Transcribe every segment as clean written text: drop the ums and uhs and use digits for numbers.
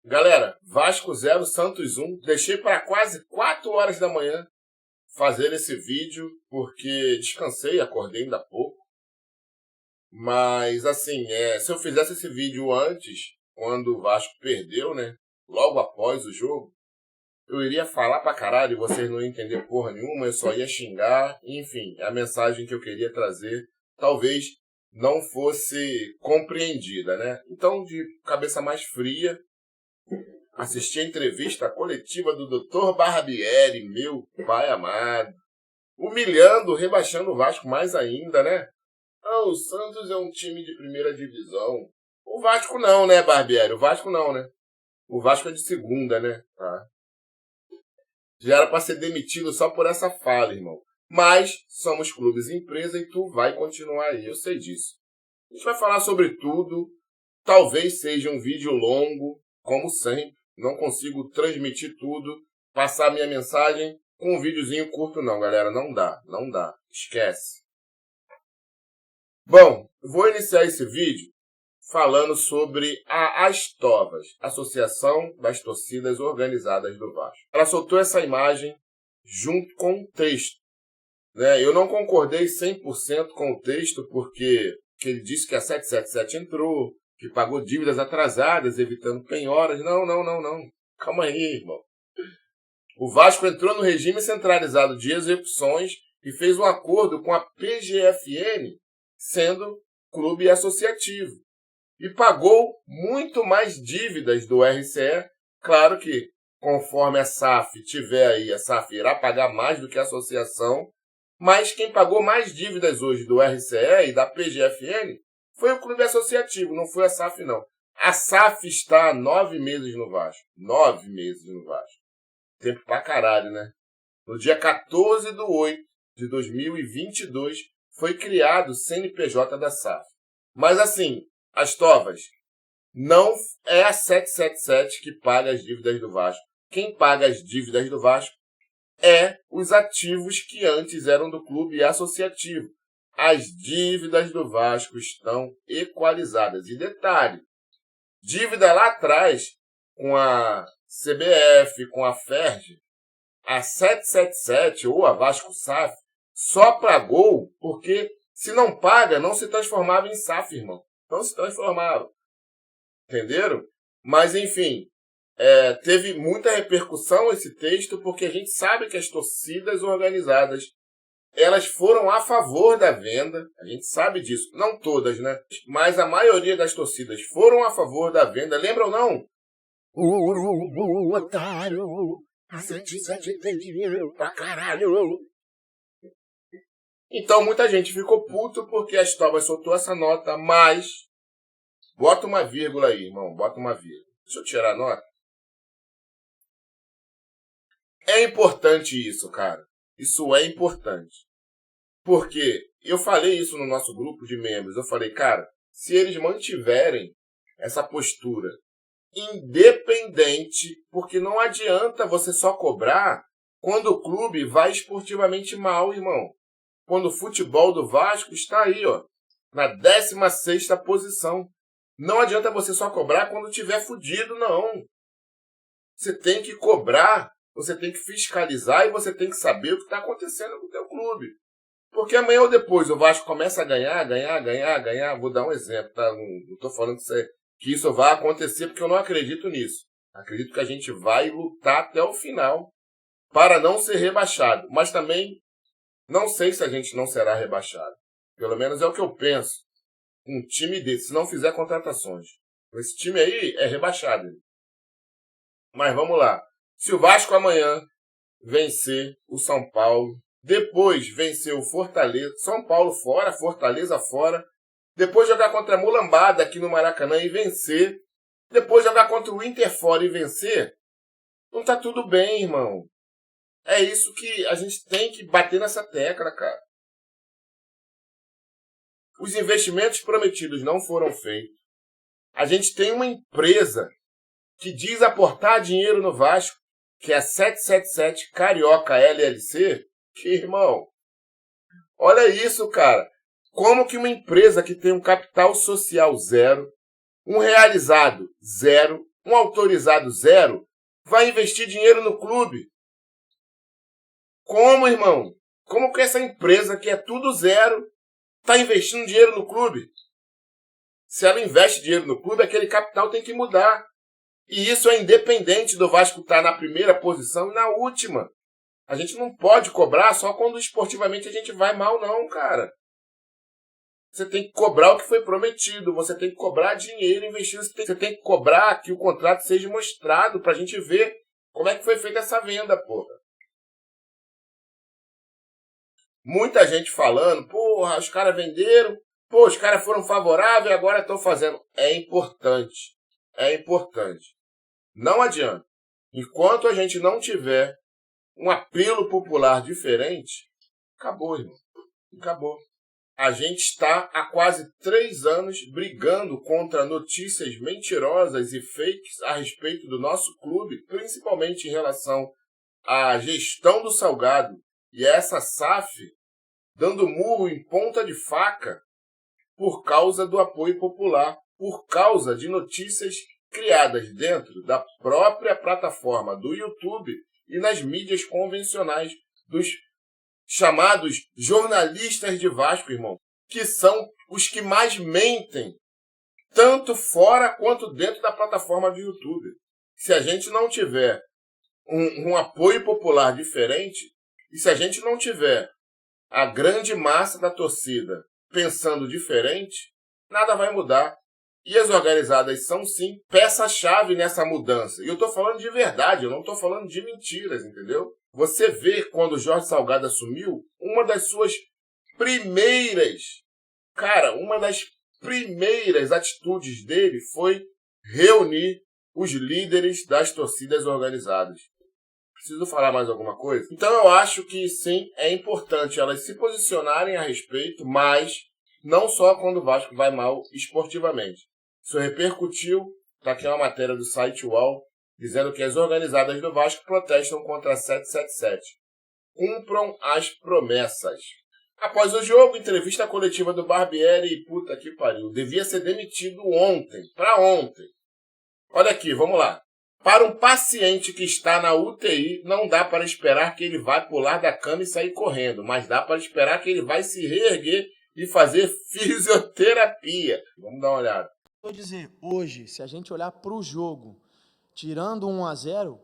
Galera, Vasco 0, Santos 1. Deixei para quase 4 horas da manhã fazer esse vídeo, porque descansei, acordei ainda há pouco. Mas, assim, se eu fizesse esse vídeo antes, quando o Vasco perdeu, né? Logo após o jogo, eu iria falar pra caralho e vocês não iam entender porra nenhuma, eu só ia xingar. Enfim, a mensagem que eu queria trazer talvez não fosse compreendida, né? Então, de cabeça mais fria, assisti a entrevista coletiva do Dr. Barbieri, meu pai amado, humilhando, rebaixando o Vasco mais ainda, né? Ah, o Santos é um time de primeira divisão. O Vasco não, né, Barbieri? O Vasco não, né? O Vasco é de segunda, né? Tá. Já era para ser demitido só por essa fala, irmão. Mas somos clubes e empresa e tu vai continuar aí, eu sei disso. A gente vai falar sobre tudo. Talvez seja um vídeo longo, como sempre. Não consigo transmitir tudo, passar minha mensagem com um videozinho curto não, galera. Não dá, não dá. Esquece. Bom, vou iniciar esse vídeo falando sobre a Astovas, Associação das Torcidas Organizadas do Vasco. Ela soltou essa imagem junto com o texto, né? Eu não concordei 100% com o texto, porque ele disse que a 777 entrou, que pagou dívidas atrasadas, evitando penhoras. Não. Calma aí, irmão. O Vasco entrou no regime centralizado de execuções e fez um acordo com a PGFN, sendo clube associativo. E pagou muito mais dívidas do RCE. Claro que, conforme a SAF tiver aí, a SAF irá pagar mais do que a associação. Mas quem pagou mais dívidas hoje do RCE e da PGFN foi o clube associativo, não foi a SAF, não. A SAF está há 9 meses no Vasco. 9 meses no Vasco. Tempo pra caralho, né? No dia 14/8/2022, foi criado o CNPJ da SAF. Mas assim, Astovas, não é a 777 que paga as dívidas do Vasco. Quem paga as dívidas do Vasco é os ativos que antes eram do clube associativo. As dívidas do Vasco estão equalizadas. E detalhe, dívida lá atrás, com a CBF, com a FERJ, a 777 ou a Vasco SAF só pagou porque se não paga, não se transformava em SAF, irmão. Não se transformava. Entenderam? Mas, enfim, teve muita repercussão esse texto, porque a gente sabe que as torcidas organizadas, elas foram a favor da venda. A gente sabe disso. Não todas, né? Mas a maioria das torcidas foram a favor da venda. Lembram, não? O otário, a 777 tem dinheiro pra caralho. Então muita gente ficou puto porque a Astovas soltou essa nota, mas bota uma vírgula aí, irmão, bota uma vírgula. Deixa eu tirar a nota. É importante isso, cara. Isso é importante. Porque eu falei isso no nosso grupo de membros. Eu falei, cara, se eles mantiverem essa postura independente, porque não adianta você só cobrar quando o clube vai esportivamente mal, irmão. Quando o futebol do Vasco está aí, ó, na 16ª posição. Não adianta você só cobrar quando tiver fudido, não. Você tem que cobrar, você tem que fiscalizar e você tem que saber o que está acontecendo com o teu clube. Porque amanhã ou depois o Vasco começa a ganhar. Vou dar um exemplo, tá? Não estou falando que isso vai acontecer, porque eu não acredito nisso. Acredito que a gente vai lutar até o final para não ser rebaixado. Mas também não sei se a gente não será rebaixado. Pelo menos é o que eu penso. Um time desse, se não fizer contratações, esse time aí é rebaixado. Mas vamos lá. Se o Vasco amanhã vencer o São Paulo, depois vencer o Fortaleza, São Paulo fora, Fortaleza fora, depois jogar contra a Mulambada aqui no Maracanã e vencer, depois jogar contra o Inter fora e vencer, não tá tudo bem, irmão. É isso que a gente tem que bater nessa tecla, cara. Os investimentos prometidos não foram feitos. A gente tem uma empresa que diz aportar dinheiro no Vasco, que é a 777 Carioca LLC, que, irmão, olha isso, cara. Como que uma empresa que tem um capital social zero, um realizado zero, um autorizado zero, vai investir dinheiro no clube. Como, irmão? Como que essa empresa, que é tudo zero, está investindo dinheiro no clube? Se ela investe dinheiro no clube, aquele capital tem que mudar. E isso é independente do Vasco estar na primeira posição e na última. A gente não pode cobrar só quando esportivamente a gente vai mal, não, cara. Você tem que cobrar o que foi prometido, você tem que cobrar dinheiro investido, você tem que cobrar que o contrato seja mostrado pra gente ver como é que foi feita essa venda, porra. Muita gente falando, porra, os caras venderam, pô, os caras foram favoráveis e agora estão fazendo. É importante. É importante. Não adianta. Enquanto a gente não tiver um apelo popular diferente, acabou, irmão. Acabou. A gente está há quase 3 anos brigando contra notícias mentirosas e fakes a respeito do nosso clube, principalmente em relação à gestão do Salgado e essa SAF, dando murro em ponta de faca por causa do apoio popular, por causa de notícias criadas dentro da própria plataforma do YouTube e nas mídias convencionais dos chamados jornalistas de Vasco, irmão, que são os que mais mentem, tanto fora quanto dentro da plataforma do YouTube. Se a gente não tiver um apoio popular diferente, e se a gente não tiver a grande massa da torcida pensando diferente, nada vai mudar. E as organizadas são, sim, peça-chave nessa mudança. E eu estou falando de verdade, eu não estou falando de mentiras, entendeu? Você vê, quando o Jorge Salgado assumiu, uma das primeiras atitudes dele foi reunir os líderes das torcidas organizadas. Preciso falar mais alguma coisa? Então eu acho que, sim, é importante elas se posicionarem a respeito, mas não só quando o Vasco vai mal esportivamente. Isso repercutiu, está aqui uma matéria do site UOL, dizendo que as organizadas do Vasco protestam contra a 777. Cumpram as promessas. Após o jogo, entrevista coletiva do Barbieri e puta que pariu. Devia ser demitido ontem, para ontem. Olha aqui, vamos lá. Para um paciente que está na UTI, não dá para esperar que ele vai pular da cama e sair correndo, mas dá para esperar que ele vai se reerguer e fazer fisioterapia. Vamos dar uma olhada. Vou dizer, hoje, se a gente olhar para o jogo, tirando 1-0,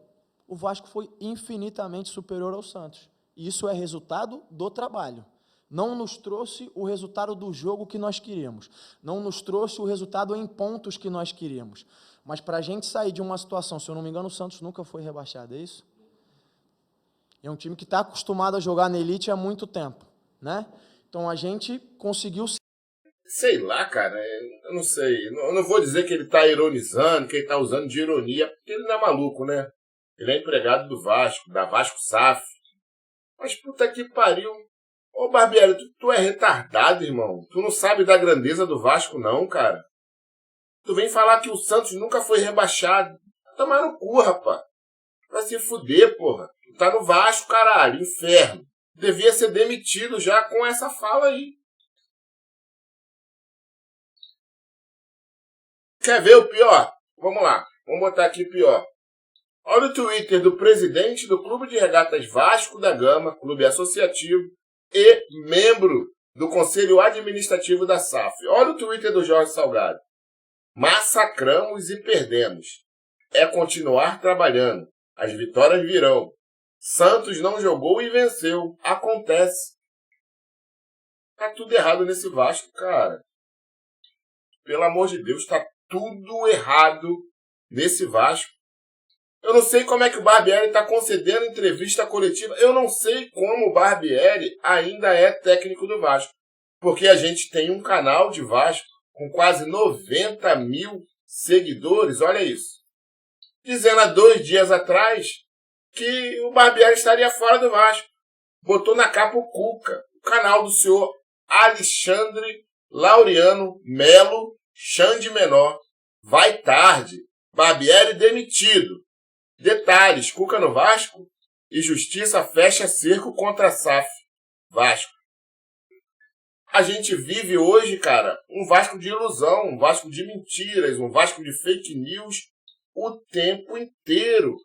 o Vasco foi infinitamente superior ao Santos. Isso é resultado do trabalho. Não nos trouxe o resultado do jogo que nós queríamos. Não nos trouxe o resultado em pontos que nós queríamos. Mas para a gente sair de uma situação, se eu não me engano, o Santos nunca foi rebaixado, é isso? É um time que está acostumado a jogar na elite há muito tempo, né? Então a gente conseguiu... Sei lá, cara, eu não sei. Eu não vou dizer que ele está ironizando, que ele está usando de ironia, porque ele não é maluco, né? Ele é empregado do Vasco, da Vasco SAF. Mas puta que pariu. Ô Barbieri, tu é retardado, irmão. Tu não sabe da grandeza do Vasco, não, cara. Tu vem falar que o Santos nunca foi rebaixado. Tomar no cu, rapaz. Vai se fuder, porra. Tu tá no Vasco, caralho, inferno. Devia ser demitido já com essa fala aí. Quer ver o pior? Vamos lá, vamos botar aqui pior. Olha o Twitter do presidente do Clube de Regatas Vasco da Gama, clube associativo, e membro do Conselho Administrativo da SAF. Olha o Twitter do Jorge Salgado. Massacramos e perdemos. É continuar trabalhando. As vitórias virão. Santos não jogou e venceu. Acontece. Tá tudo errado nesse Vasco, cara. Pelo amor de Deus, tá tudo errado nesse Vasco. Eu não sei como é que o Barbieri está concedendo entrevista coletiva. Eu não sei como o Barbieri ainda é técnico do Vasco. Porque a gente tem um canal de Vasco com quase 90 mil seguidores. Olha isso. Dizendo há 2 dias atrás que o Barbieri estaria fora do Vasco. Botou na capa o Cuca. O canal do senhor Alexandre Laureano Melo Xande Menor. Vai tarde. Barbieri demitido. Detalhes. Cuca no Vasco e Justiça fecha cerco contra a SAF. Vasco. A gente vive hoje, cara, um Vasco de ilusão, um Vasco de mentiras, um Vasco de fake news o tempo inteiro.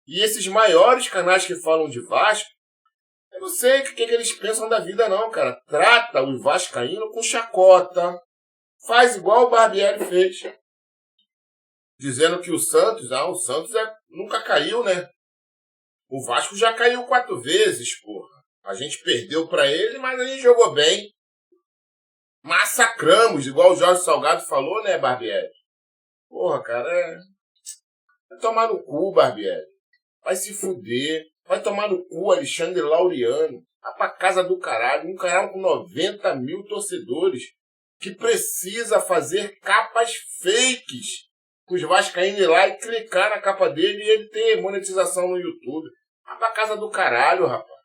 E esses maiores canais que falam de Vasco, eu não sei o que eles pensam da vida não, cara. Trata o vascaíno com chacota. Faz igual o Barbieri fez. Dizendo que o Santos nunca caiu, né? O Vasco já caiu 4 vezes, porra. A gente perdeu pra ele, mas a gente jogou bem. Massacramos, igual o Jorge Salgado falou, né, Barbieri? Porra, cara, vai tomar no cu, Barbieri. Vai se fuder. Vai tomar no cu, Alexandre Laureano. Vai pra casa do caralho. Um canal com 90 mil torcedores que precisa fazer capas fakes. Os vascaínos ir lá e clicar na capa dele e ele ter monetização no YouTube. Vai pra casa do caralho, rapaz.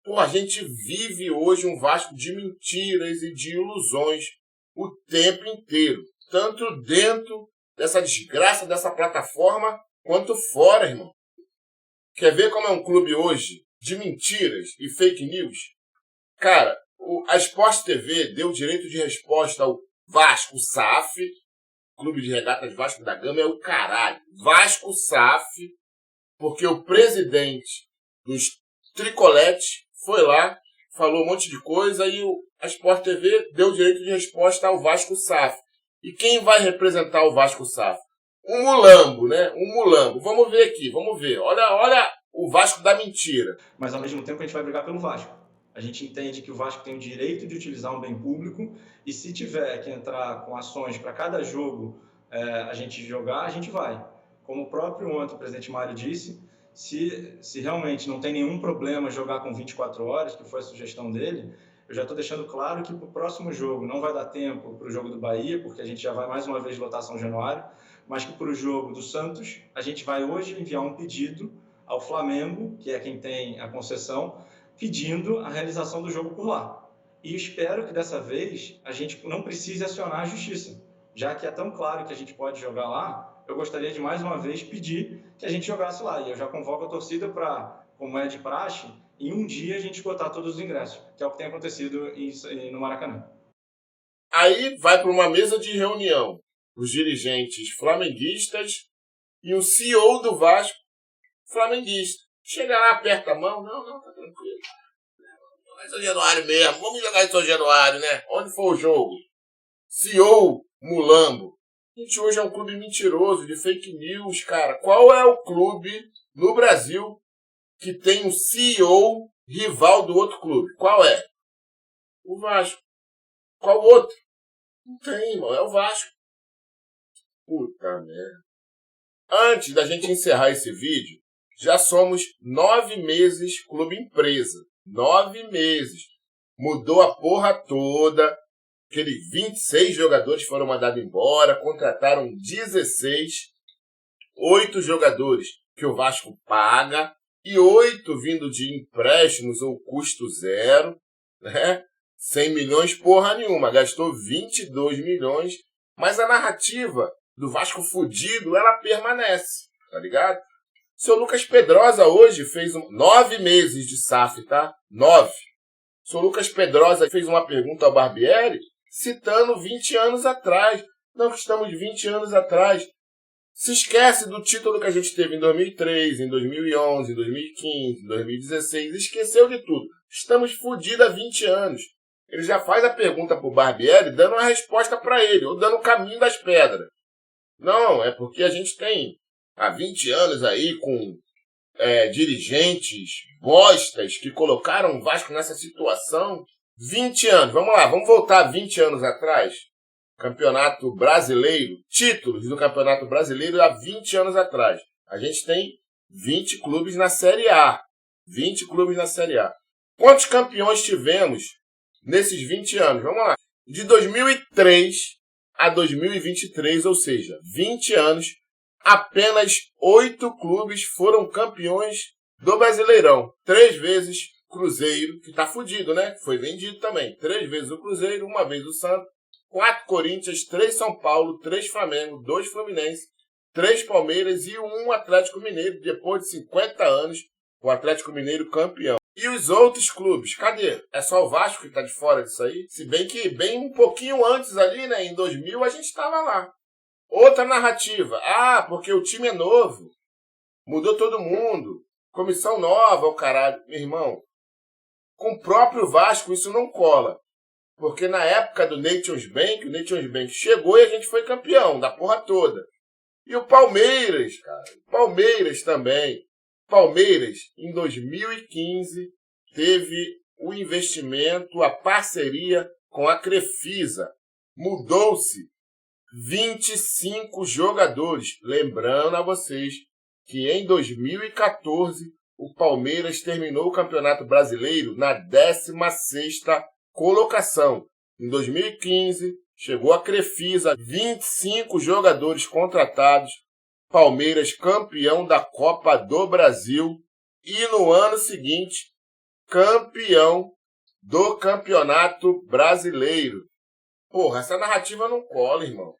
Pô, a gente vive hoje um Vasco de mentiras e de ilusões o tempo inteiro. Tanto dentro dessa desgraça, dessa plataforma, quanto fora, irmão. Quer ver como é um clube hoje de mentiras e fake news? Cara, a Sport TV deu direito de resposta ao Vasco SAF. Clube de Regatas Vasco da Gama é o caralho. Vasco SAF, porque o presidente dos Tricoletes foi lá, falou um monte de coisa e a Sport TV deu direito de resposta ao Vasco SAF. E quem vai representar o Vasco SAF? Um mulambo, né? Um mulambo. Vamos ver aqui, vamos ver. Olha o Vasco da mentira. Mas ao mesmo tempo a gente vai brigar pelo Vasco. A gente entende que o Vasco tem o direito de utilizar um bem público e se tiver que entrar com ações para cada jogo a gente jogar, a gente vai. Como o próprio ontem o presidente Mário disse, se realmente não tem nenhum problema jogar com 24 horas, que foi a sugestão dele, eu já estou deixando claro que para o próximo jogo não vai dar tempo para o jogo do Bahia, porque a gente já vai mais uma vez lotar São Januário, mas que para o jogo do Santos, a gente vai hoje enviar um pedido ao Flamengo, que é quem tem a concessão, pedindo a realização do jogo por lá. E espero que dessa vez a gente não precise acionar a justiça, já que é tão claro que a gente pode jogar lá. Eu gostaria de mais uma vez pedir que a gente jogasse lá. E eu já convoco a torcida para, como é de praxe, em um dia a gente esgotar todos os ingressos, que é o que tem acontecido no Maracanã. Aí vai para uma mesa de reunião os dirigentes flamenguistas e o CEO do Vasco flamenguista. Chega lá, aperta a mão. Não, tá tranquilo. Vamos jogar em São Januário mesmo. Vamos jogar em São Januário, né? Onde for o jogo? CEO mulambo. A gente hoje é um clube mentiroso, de fake news, cara. Qual é o clube no Brasil que tem um CEO rival do outro clube? Qual é? O Vasco. Qual outro? Não tem, irmão. É o Vasco. Puta merda. Antes da gente encerrar esse vídeo, já somos 9 meses clube empresa. 9 meses. Mudou a porra toda. Aqueles 26 jogadores foram mandados embora, contrataram 16, 8 jogadores que o Vasco paga e 8 vindo de empréstimos ou custo zero, né? 100 milhões porra nenhuma, gastou 22 milhões, mas a narrativa do Vasco fudido, ela permanece, tá ligado? O seu Lucas Pedrosa hoje fez 9 meses de SAF, tá? 9. O seu Lucas Pedrosa fez uma pergunta ao Barbieri, citando 20 anos atrás. Não, estamos 20 anos atrás. Se esquece do título que a gente teve em 2003, em 2011, em 2015, em 2016. Esqueceu de tudo. Estamos fodidos há 20 anos. Ele já faz a pergunta pro Barbieri, dando uma resposta para ele, ou dando o caminho das pedras. Não, é porque a gente tem há 20 anos aí com dirigentes bostas que colocaram o Vasco nessa situação. 20 anos, vamos lá, vamos voltar 20 anos atrás. Campeonato Brasileiro, títulos do Campeonato Brasileiro há 20 anos atrás. A gente tem 20 clubes na Série A. 20 clubes na Série A. Quantos campeões tivemos nesses 20 anos? Vamos lá. De 2003 a 2023, ou seja, 20 anos, apenas 8 clubes foram campeões do Brasileirão. 3 vezes Cruzeiro, que tá fudido, né? Foi vendido também. 3 vezes o Cruzeiro, 1 vez o Santos, 4 Corinthians, 3 São Paulo, 3 Flamengo, 2 Fluminense, 3 Palmeiras e 1 Atlético Mineiro. Depois de 50 anos, o Atlético Mineiro campeão. E os outros clubes? Cadê? É só o Vasco que tá de fora disso aí? Se bem que bem um pouquinho antes ali, né? Em 2000 a gente tava lá. Outra narrativa. Ah, porque o time é novo. Mudou todo mundo. Comissão nova, o caralho. Meu irmão, com o próprio Vasco isso não cola. Porque na época do Nations Bank, o Nations Bank chegou e a gente foi campeão da porra toda. E o Palmeiras, cara. Palmeiras também. Palmeiras, em 2015, teve o investimento, a parceria com a Crefisa. Mudou-se 25 jogadores. Lembrando a vocês que em 2014 o Palmeiras terminou o Campeonato Brasileiro na 16ª colocação. Em 2015 chegou a Crefisa, 25 jogadores contratados, Palmeiras campeão da Copa do Brasil e no ano seguinte campeão do Campeonato Brasileiro. Porra, essa narrativa não cola, irmão.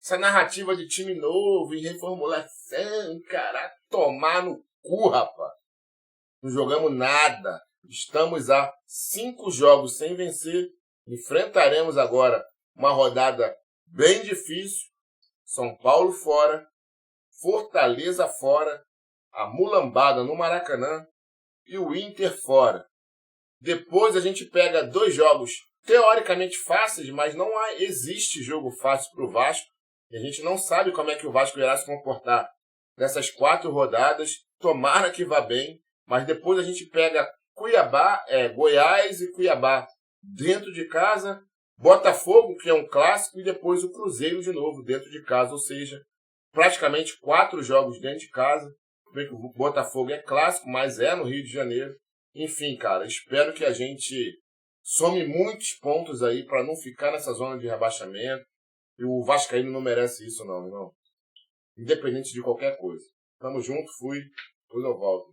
Essa narrativa de time novo e reformulação, caralho, tomar no cu, rapaz. Não jogamos nada. Estamos a 5 jogos sem vencer. Enfrentaremos agora uma rodada bem difícil. São Paulo fora, Fortaleza fora, a mulambada no Maracanã e o Inter fora. Depois a gente pega 2 jogos teoricamente fáceis, mas não existe jogo fácil para o Vasco. E a gente não sabe como é que o Vasco irá se comportar nessas 4 rodadas. Tomara que vá bem, mas depois a gente pega Goiás e Cuiabá dentro de casa, Botafogo, que é um clássico, e depois o Cruzeiro de novo dentro de casa, ou seja, praticamente 4 jogos dentro de casa. Bem que o Botafogo é clássico, mas é no Rio de Janeiro. Enfim, cara, espero que a gente some muitos pontos aí para não ficar nessa zona de rebaixamento. E o Vascaíno não merece isso não, irmão. Independente de qualquer coisa. Tamo junto, fui. Depois eu volto.